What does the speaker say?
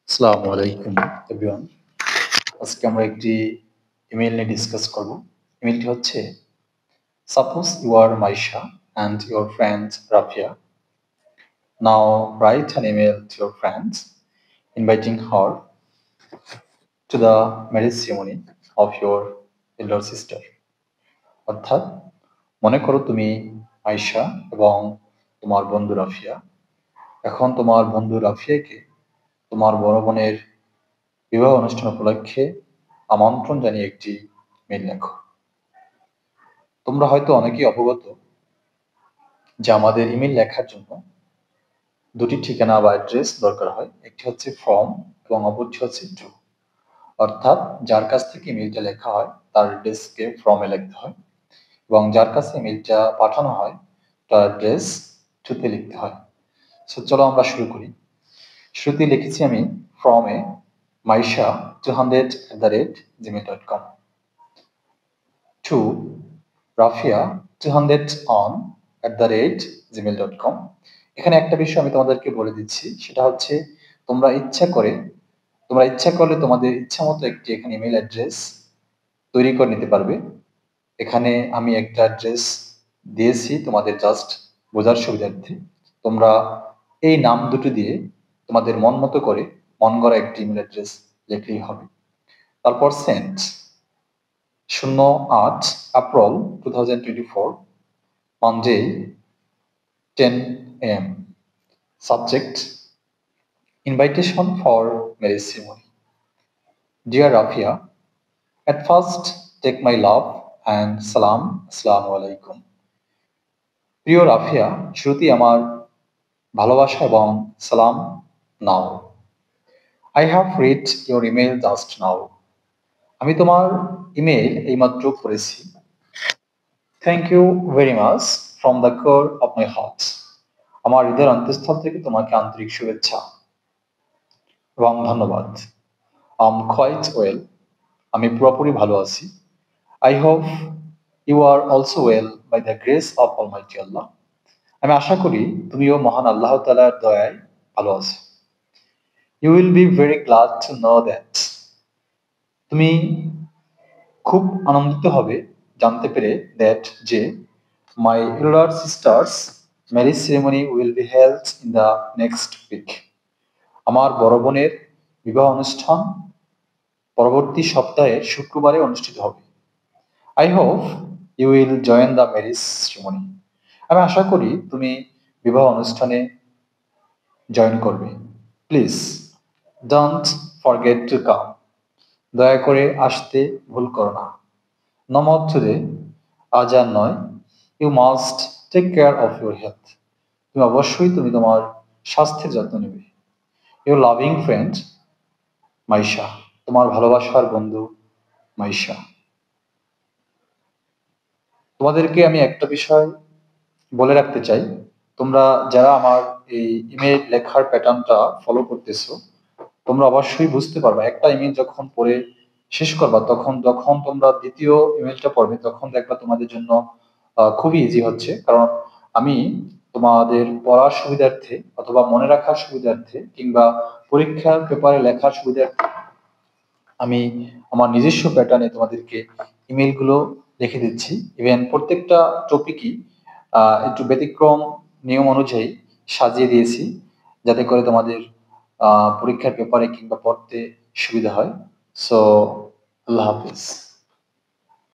আসসালামু আলাইকুম এভরিওয়ান। আজকে আমরা একটি ইমেল নিয়ে ডিসকাস করব। ইমেলটি হচ্ছে, suppose you are Maisha and your friend Rafia. Now write an email to your friends inviting her to the marriage ceremony of your elder sister. অর্থাৎ, মনে করো তুমি আয়শা এবং তোমার বন্ধু রাফিয়া। এখন তোমার বন্ধু রাফিয়াকে তোমার বড় বোনের বিবাহ অনুষ্ঠান উপলক্ষে আমন্ত্রণ জানিয়ে একটি মেইল লেখো। তোমরা হয়তো অনেকেই অবগত যে আমাদের ইমেল লেখার জন্য দুটি ঠিকানা বা অ্যাড্রেস দরকার হয়। একটি হচ্ছে ফ্রম এবং অপরটি হচ্ছে টু। অর্থাৎ যার কাছ থেকে ইমেলটা লেখা হয় তার অ্যাড্রেসকে ফ্রমে লিখতে হয় এবং যার কাছে ইমেলটা পাঠানো হয় তার অ্যাড্রেস টুতে লিখতে হয়। সো চলো আমরা শুরু করি। শুরুতে লিখেছি আমি ফ্রমে Maisha 200@gmail.com, two Rafia 200on@gmail.com। এখানে একটা বিষয় আমি তোমাদেরকে বলে দিচ্ছি, সেটা হচ্ছে তোমরা ইচ্ছা করলে তোমাদের ইচ্ছা মতো একটি এখানে ইমেল অ্যাড্রেস তৈরি করে নিতে পারবে। এখানে আমি একটা অ্যাড্রেস দিয়েছি তোমাদের জাস্ট বোঝার সুবিধার্থে। তোমরা এই নাম দুটো দিয়ে তোমাদের মন মতো করে মন গড়া একটি ইমেল অ্যাড্রেস লিখলেই হবে। তারপর send 08 April 2024 Monday 10 AM. Subject: Invitation for marriage ceremony. Dear Rafia, at first take my love and salam. Assalamu alaikum. প্রিয় রাফিয়া, শুরুতেই আমার ভালোবাসা এবং সালাম নাও। I have read your email just now. আমি তোমার ইমেল এইমাত্র পড়েছি। Thank you very much from the core of my heart. আমার হৃদয়ের অন্তঃস্থল থেকে তোমাকে আন্তরিক শুভেচ্ছা এবং ধন্যবাদ। Quite well. আমি পুরোপুরি ভালো আছি। I hope you are also well by the grace of Almighty Allah. আমি আশা করি তুমিও মহান আল্লাহ তাআলার দয়ায় ভালো আছো। You will be very glad to know that. তুমি খুব আনন্দিত হবে জানতে পেরে that যে my elder sister's marriage ceremony will be held in the next week. আমার বড় বোনের বিবাহ অনুষ্ঠান পরবর্তী সপ্তাহের শুক্রবারে অনুষ্ঠিত হবে। I hope you will join the marriage ceremony. আমি আশা করি তুমি বিবাহ অনুষ্ঠানে জয়েন করবে। Please don't forget to come. দয়া করে আসতে ভুল করো না। No more today. আজ আর নয়। You must take care of your health. তুমি অবশ্যই তোমার স্বাস্থ্যের যত্ন নেবে। Your loving friend মাইশা, তোমার ভালোবাসার বন্ধু মাইশা। তোমাদেরকে আমি একটা বিষয় বলে রাখতে চাই, তোমরা যারা আমার এই ইমেল লেখার প্যাটার্নটা ফলো করতেছো, তোমরা অবশ্যই বুঝতে পারবা একটা ইমেল যখন পড়ে শেষ করবা তখন যখন তোমরা দ্বিতীয় ইমেলটা পড়বে তখন দেখবা তোমাদের জন্য খুবই ইজি হচ্ছে। কারণ আমি তোমাদের পড়ার সুবিধার্থে অথবা মনে রাখার সুবিধার্থে কিংবা পরীক্ষার পেপারে লেখার সুবিধার্থে আমি আমার নিজস্ব প্যাটার্নে তোমাদেরকে ইমেলগুলো লিখে দিচ্ছি। ইভেন প্রত্যেকটা টপিকই একটু ব্যতিক্রম নিয়ম অনুযায়ী সাজিয়ে দিয়েছি, যাতে করে তোমাদের পরীক্ষার পেপারে কিংবা পড়তে সুবিধা হয়। সো আল্লাহ হাফিজ।